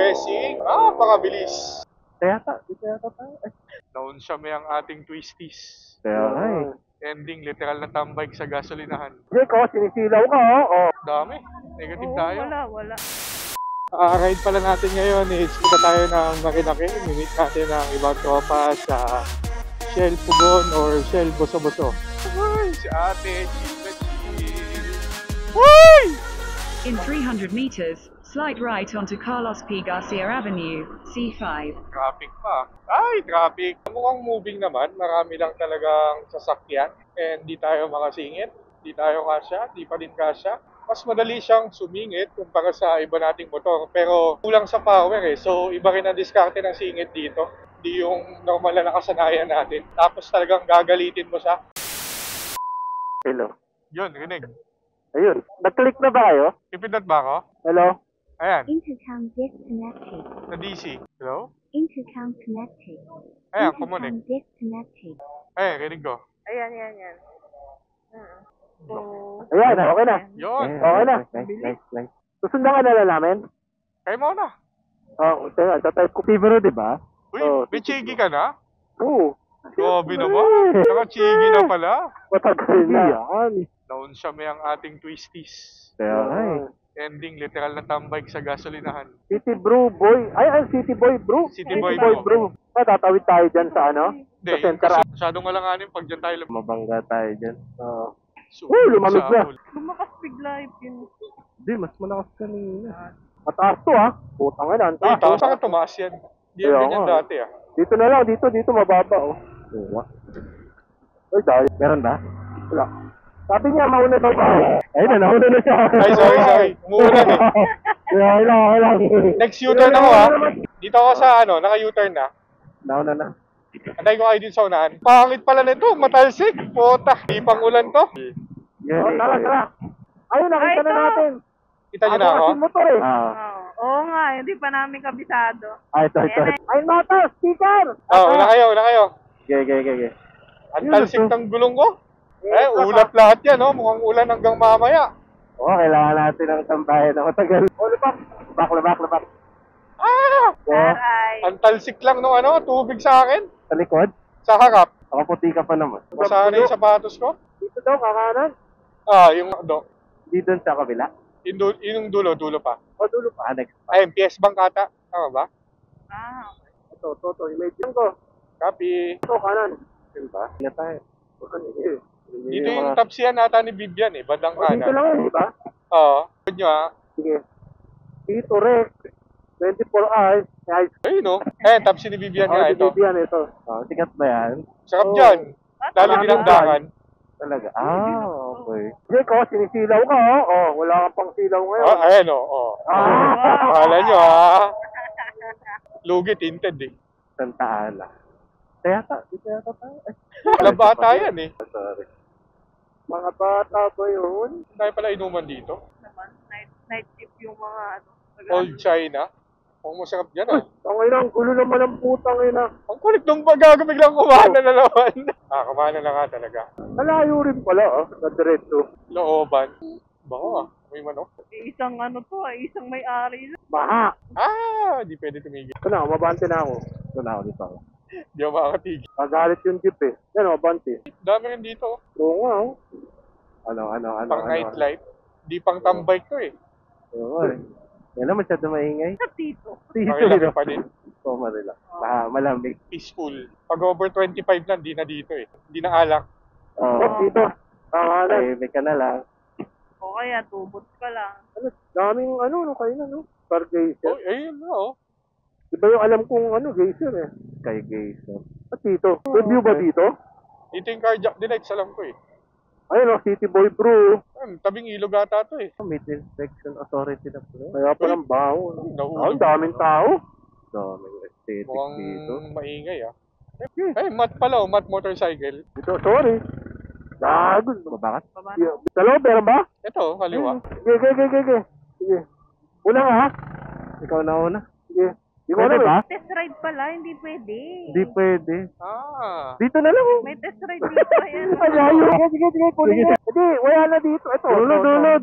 Blessing. Napakabilis. Kaya tayo. Naun siya may ang ating twisties. Kaya nga eh. Ending, literal na tambay sa gasolinahan. Jake, sinisilaw ka, oh. Dami. Negative tayo. Wala. Ride pala natin ngayon is punta tayo ng Marinake. Minit natin ang ibang tropa sa Shell Pugon or Shell Boso-Boso. Uy, si ate, chill na chill. Uy! In 300 meters, slide right onto Carlos P. Garcia Avenue, C5. Traffic pa. Ay, traffic. Mukhang moving naman. Marami lang talagang sasakyan. And di tayo makasingit. Di tayo kasya. Di pa din kasya. Mas madali siyang sumingit kumpara sa iba nating motor. Pero kulang sa power eh. So, iba rin ang diskarte ng singit dito. Di yung normal na nakasanayan natin. Tapos talagang gagalitin mo siya. Hello. Yun, rinig. Ayun. Nag-click na ba kayo? Ipindot ba ako? Hello? Ayan. Intercom disconnected. Sa DC. Hello? Intercom connected. Ayan, kumunik. Intercom disconnected. Ayan, rinig ko. Ayan. So, Ayan, okay na. Yun. Okay na. Nice. Susundan ka na namin? Kayo mo na. Oo, type ko. Fibro, di ba? Uy, Oh, may chigi ka na? Oo. Grabe naman. Naka-chigi na pala. Matagal na. Yan. Naun siya may ang ating twisties. Kaya nga eh. Ending, literal na tambay sa gasolinahan. City Bro Boy. Ay, City Boy Bro. City Boy Bro. Bro. Tatawid tayo dyan sa ano? Hindi, Sa center. kasi masyadong alanganin pag dyan tayo Mabangga tayo dyan. Oo. Uy, lumamig na. lumakas bigla yun. Hindi, mas malakas kanina. Mataas to ha. Putang ina. Uy, tapos saka tumaas yan. Hindi yan Kaya ganyan nga. dati ah. Dito na lang, dito mababa oh. Oo. Ay, dahil. Meron ba? Wala. Sabi niya, mauna daw tayo. Ayun na, nauna na siya. Ay, sorry. Umuulan eh. Kailangan. Next U-turn ako ah. Dito ako sa ano, naka-U-turn na. Nauna na. Antay ko kayo din sa unahan. Pangit pala nito, matalsik. Pota. Di pang ulan to. Yeah, tara. Ayun, nakita na natin. Kita nyo na ako? Ang motor eh. Oo nga, hindi pa namin kabisado. Ito. Ay, motor, sticker. Una kayo. Okay. Ang talsik ng gulong ko. Ulat lahat yan, oh. Mukhang ulan hanggang mamaya. Oo, kailangan natin ng tambayan na matagal. Labak. Ah! Aray. Ang talsik lang nung ano, tubig sa akin. Sa likod? Sa harap. Nakaputi ka pa naman. Basa na yung sapatos ko. Dito daw, kakanan. Yung do. Di doon sa kabila. Yung dulo pa. O, dulo pa. Next. Ay, PS Bank ata. Tama ba? Ito. Imagine ko. Copy. Ito, kanan. Yun ba? Hindi na tayo. Dito yung tapsiyan nata ni Vivian eh, bandang Dito kanan. lang yun, di ba? Oo. Yun nyo ah. Sige. Dito, Rex. 24 hours. Nice. Ayun no. Tapsi ni Vivian nga ito. Yan, ito. Sikat ba yan? Sarap dyan. Lalo dinagdangan. Talaga. Okay. Jake, sinisilaw ka, oh. Wala kang pang silaw ngayon. Ayan oh. Akala nyo ah. Lugi tinted eh. Santa Ana. Kaya tayo. Wala bata yan eh. Sorry. Mga bata ba yun? Tayo pala inuman dito. Naman, night shift yung mga ano. Old China. Ang masarap dyan ah. Ang ina, ang gulo naman ang putang ina. Ang kulit nung baga, biglang kumana na naman. Kumana na nga talaga. Malayo rin pala, na diretso. Looban. Bako ah. May manok. Isang ano to, isang may-ari. Baha. Di pwede tumigil. Ito na, mabante na ako. Ito na ako dito. Di ako makakatigil. Magalit yung jeep eh. Yan, mabante. Dami rin dito. Oo nga, oh. Ano. Pang nightlife. Di pang tambay ko eh. Oo eh. Yan na, masyado maingay. Sa tito. Makilaki pa din. Oo, marila. Malamig. Peaceful. Pag over 25 na, di na dito eh. Di na alak. Oo. Dito. May ka na lang. O kaya, tubot ka lang. Daming kayo na, no? Per geyser. Oh, ayun na oh. Iba yung alam kong geyser eh. Kay geyser. At dito. Review ba dito? Dito yung cardiac delights, alam ko eh. Ayun, City Boy Bro. Tabing ilog ata to eh. Meat Inspection Authority na po. Kaya pa ng baho. Nahulog. Daming tao. Daming aesthetic Mukhang dito. maingay ah. Mat pala oh, mat motorcycle. Dito, sorry. Gago. Mabakat? Baba na. Sa loob, meron ba? Ito, kaliwa. Sige. Una nga ha? Ikaw na una. Sige. Pwede ba? Test ride pala, hindi pwede. Hindi pwede. Dito na lang oh. May test ride dito. Ayan. Malayo. Sige, kunin mo. Hindi, wala na dito. Ito.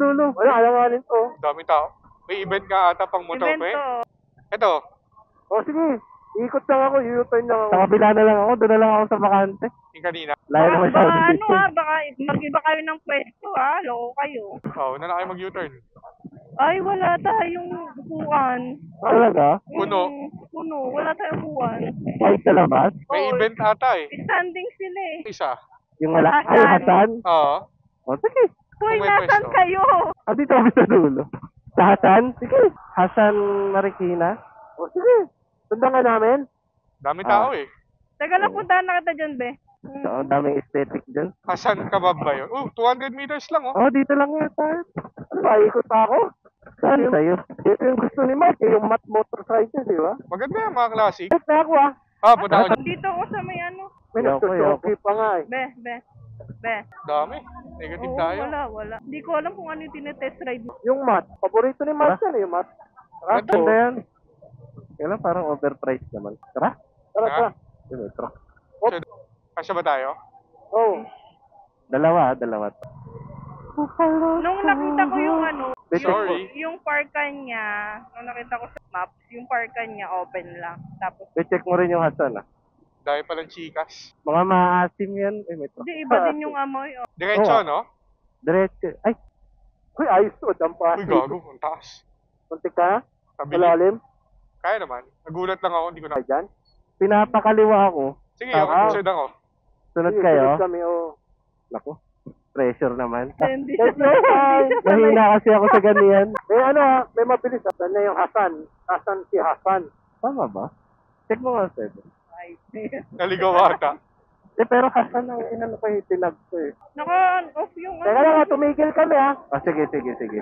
Dulo. Wala, alanganin to. Dami tao. May event ka ata pang motor pa eh. Evento. Ito. O sige, ikot lang ako, u-turn lang ako. Sa kabila na lang ako, doon na lang ako sa bakante. Yung kanina. Layo naman siya. Baka ano baka mag-iba kayo ng pwesto loko kayo. Na lang kayo mag-U-turn. Ay, wala tayong upuan. Talaga? Puno. Puno, wala tayong upuan. Kahit sa labas? May Oo. event ata eh. Standing sila eh. Isa. Yung wala. Ay, Hasan. Hasan? Oo. O sige. Uy, Kung may nasan pwesto. kayo? Dito kami sa dulo. Sa Hasan? Sige. Hasan Marikina? O sige. Sundan ka namin? Dami tao eh. Teka lang, puntahan na kita dyan, be. So, ang daming aesthetic dyan. Hasan Kebab ba yun? 200 meters lang oh. Oh, dito lang yata. Ano ba, ikot pa ako? Saan sa'yo? Ito yung gusto ni Mark, yung mat motorcycle, di ba? Maganda yung mga classic. Yes na ako Punta ako. Dito ako sa may ano. May nagsusuki pa nga eh. Be. Dami. Negative Oo, tayo. wala. Hindi ko alam kung ano yung tinetest ride. Yung mat, paborito ni Mark yan eh, yung mat. Ganda. Ganda yan. Kailan parang overpriced naman. Tara? Tara, Ha? tara. Yung metro. Kasya ba tayo? Oh. Dalawa. Nung nakita ko yung ano, Sorry. yung parkan niya, nung nakita ko sa maps, yung parkan niya open lang. Tapos, I-check mo rin yung Hasan ah. Dahil palang chikas. Mga maasim yan. Metro. di iba din yung amoy. Diretso, Oo. no? Diretso. Ay. Uy, ayos to. Dampa. Uy, gago. Ang taas. Kunti ka? Tabili. Malalim? Kaya naman. Nagulat lang ako. Hindi ko na. Ay, dyan? Pinapakaliwa ako. Sige, Ah. sunod ako. Sunod Iya, kayo? kan. Kami, oh. Naku. Pressure naman. Hindi siya Mahina kasi ako sa ganyan. May mabilis. Saan na yung Hasan? Hasan si Hasan. Tama ba? Check mo nga, Seb. Naligaw ata. Pero Hasan ang inano ko yung tinag ko eh. Naka-off yung Teka lang, tumigil kami ha. Sige.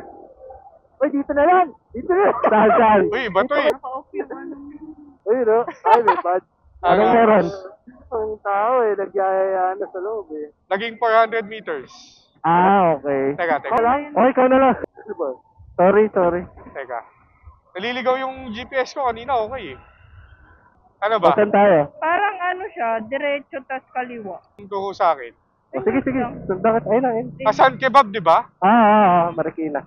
Uy, dito na lang. Dito na. Saan? Uy, bato eh. Naka-off yung ano. Uy, no? Ay, may bad. Anong Ano? meron? Ang tao eh, nagyayayaan na sa loob eh. Naging 400 meters. Okay. Teka. Oh, ikaw na lang. Sorry. Teka. Naliligaw yung GPS ko kanina. Okay eh. Ano ba? Saan tayo? Parang ano siya, diretso tas kaliwa. Yung tuho sa akin. Sige. Sundan ka. Ayun. Hasan Kebab, di ba? Marikina.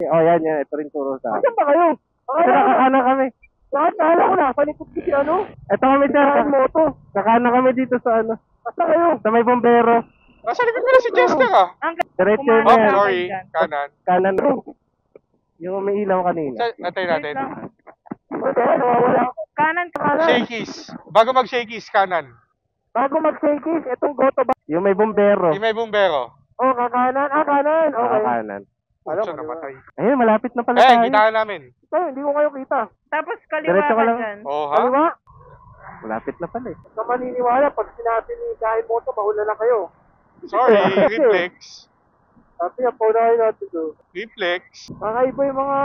Oh, yan. Ito rin turo sa akin. Saan ba kayo? Nakakana kami. Nakakala ko na. Panikot ko si ano? Ito kami sa moto. Nakakana kami dito sa ano. Basta kayo? Sa may bombero. Nasa likod ko na si Chester ah. Ang Diretso Kumain na Oh, yan. ka sorry. dyan. Kanan. Kanan. Yung may ilaw kanina. Natay natin. kanan. Shakies. Bago mag-shakies, kanan. Bago mag-shakies, itong goto ba? Yung may bombero. Yung may bumbero. Oh, kakanan. Kanan. Okay. Kanan. Puso namatay. Ayun, malapit na pala tayo. Kita namin. Hindi ko kayo kita. Tapos kaliwa Diretso ka ka lang. dyan. Oh, ha? Kaliwa? Malapit na pala eh. Sa maniniwala, pag sinabi ni Kain Moto, mauna na kayo. Sorry, reflex. Sabi nga, paunahin natin doon. Reflex. Kakaiba yung mga...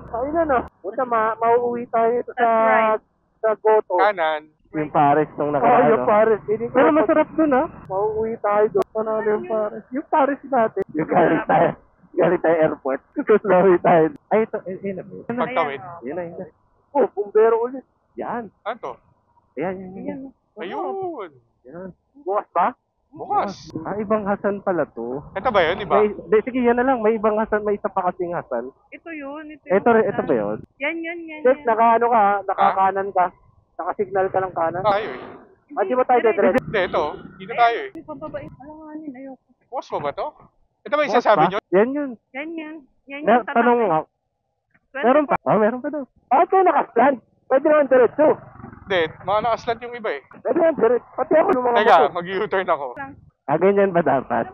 Kainan na. Punta, mauuwi tayo ito sa... That's right. Sa Goto. Kanan. Yung Paris nung nakaraan. yung Paris. Pero masarap dun ha. Mauuwi tayo doon. Panalo yung Paris. Yung Paris natin. Yung galing tayo airport. Susunawi tayo. Ay, ito. Yun na. Pagtawid. Yun na. Oh, bumbero ulit. Yan. Ano to? Yan. Ayun. Yan. Bukas ba? Bukas. Ibang Hasan pala to. Ito ba yun, iba? Sige, yan na lang. May ibang Hasan. May isa pa kasing Hasan. Ito yun. Ito ba yun? Yan. Check, nakaano ka, nakakanan ka. Nakasignal ka ng kanan. Tayo eh. Di ba tayo dedret? Hindi, ito. Dito tayo eh. Ay, pababain. Alanganin, ayoko. Bukas mo ba to? Ito ba yung sasabi nyo? Yan yun. Yan yung Tanong nga. Meron pa? Meron pa daw. Kayo nakaslan. Pwede naman diretso. Hindi, mga nakaslant yung iba eh. Pwede naman diretso. Pati ako yung mga Teka, mag-U-turn ako. ganyan ba dapat?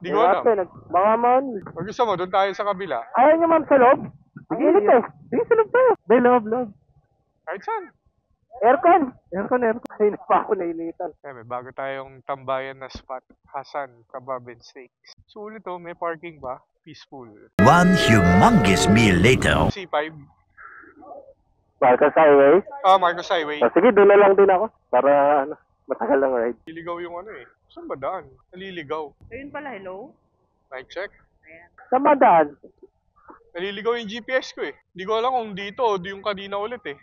Hindi ko alam. Baka man. Pag gusto mo, doon tayo sa kabila. Ayaw nyo ma'am sa loob? Ang init eh. Sige, sa loob tayo. Loob. Kahit saan. Aircon. Ay, pa ako nainitan. May bago tayong tambayan na spot. Hasan Kebab and Steaks. Sulit to, may parking ba? Peaceful. One humongous meal later. C5. Marcos Highway. Marcos Highway. Sige, doon na lang din ako. Para matagal lang ride. Naliligaw yung ano eh. Saan ba daan? Naliligaw. Ayun pala, hello? Mic check. Sa Madaan. Naliligaw yung GPS ko eh. Hindi ko alam kung dito o yung kanina ulit eh.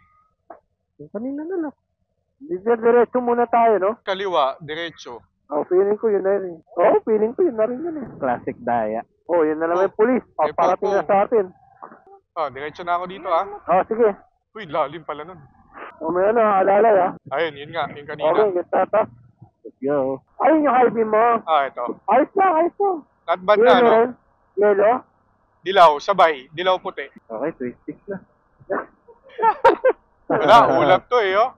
Kanina na lang. Diretso muna tayo, no? Kaliwa, diretso. Feeling ko yun na rin. Feeling ko yun na rin yun eh. Classic daya. Yun na lang yung police. May Paparating na papo. sa atin. Diretso na ako dito ah. Sige. Uy, lalim pala nun. Mamaya na, alalay ah. Ayun, yun nga, yung Okay, kanina. ganda to. Let's go. Ayun yung high beam mo. Ah, ito. Ayos lang, ayos lang. Not bad na, no? rin. Yellow? Dilaw, sabay. Dilaw puti. Okay, twistic na. Wala, ulap to eh, oh.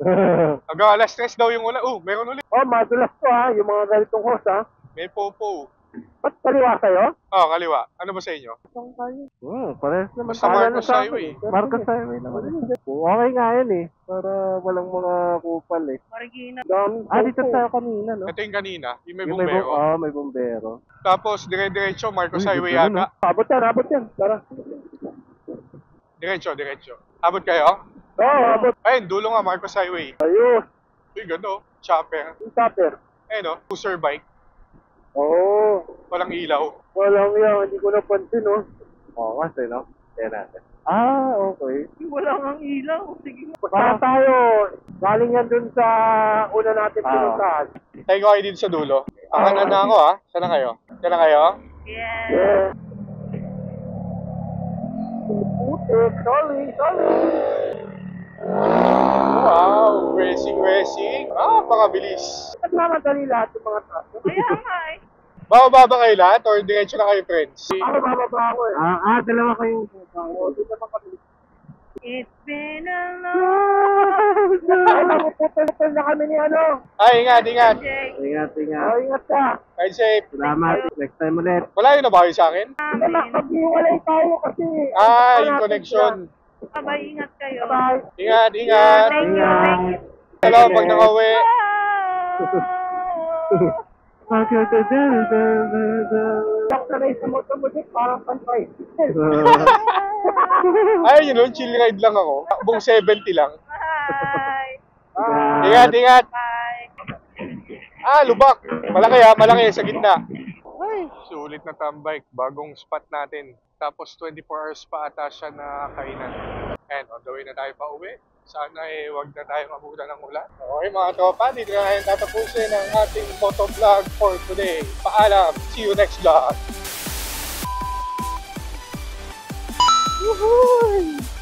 Hanggang alas 3 daw yung ulap. Meron ulit. Oh, madulas to ha, yung mga ganitong hose ha. May popo. Ba't kaliwa sa'yo? Kaliwa. Ano ba sa inyo? Parehas naman. Basta Marcos Highway. Marcos Highway naman. Okay nga yun eh. Para walang mga kupal eh. Marikina. Dito tayo kanina, no? Ito yung kanina, yung may Yung bumbero. may bumbero. Tapos, dire-diretso, Marcos Uy, Highway ganda nun, yata. Abot yan. Tara. Diretso. Abot kayo? Oo, abot. Ayun, dulo nga, Marcos Highway. Ayos. Uy, ganda, oh. Chopper. Yung topper. Ayun, oh. Cruiser bike. Oo. Walang ilaw. Walang yan. Hindi ko napansin, no? Oo, kasi, no? Kaya natin. Okay. Wala kang ilaw. Sige. Basta tayo. Galing yan dun sa una natin pinuntahan. Tayo ko kayo dito sa dulo. Panganan na ako, ha? Saan na kayo? Saan na kayo? Yes. Yeah. Putik. Sorry. Wow, racing. Pakabilis. Nagmamadali lahat yung mga taso. Kaya nga eh. Bababa ba kayo lahat or diretso na kayo, friends? Ako, bababa ako eh. Dalawa kayong Hindi naman kami. It's been a long Ay, napuputol na kami ni ano. Ay, ingat. day. Ingat ka. Ride safe. Salamat. Next time ulit. Wala yun na ba kayo sa akin? Hindi, magpag-iwalay tayo kasi. Yung connection. Abay, ingat kayo. Bye. Ingat. Thank you. Ingat. Hello, pag nakauwi. Saksanay sa motomodik, parang pantay. Ay, yun, chill ride lang ako. Takbong 70 lang. Bye. Ingat. Bye. Lubak. Malaki sa gitna. Ay, sulit na tambike. Bagong spot natin. Tapos 24 hours pa ata siya na kainan. And on the way na tayo pa uwi. Sana wag na tayo mabutan ng ulan. Okay mga tropa, dito na tayo tatapusin ang ating motovlog for today. Paalam. See you next vlog. Woohoo!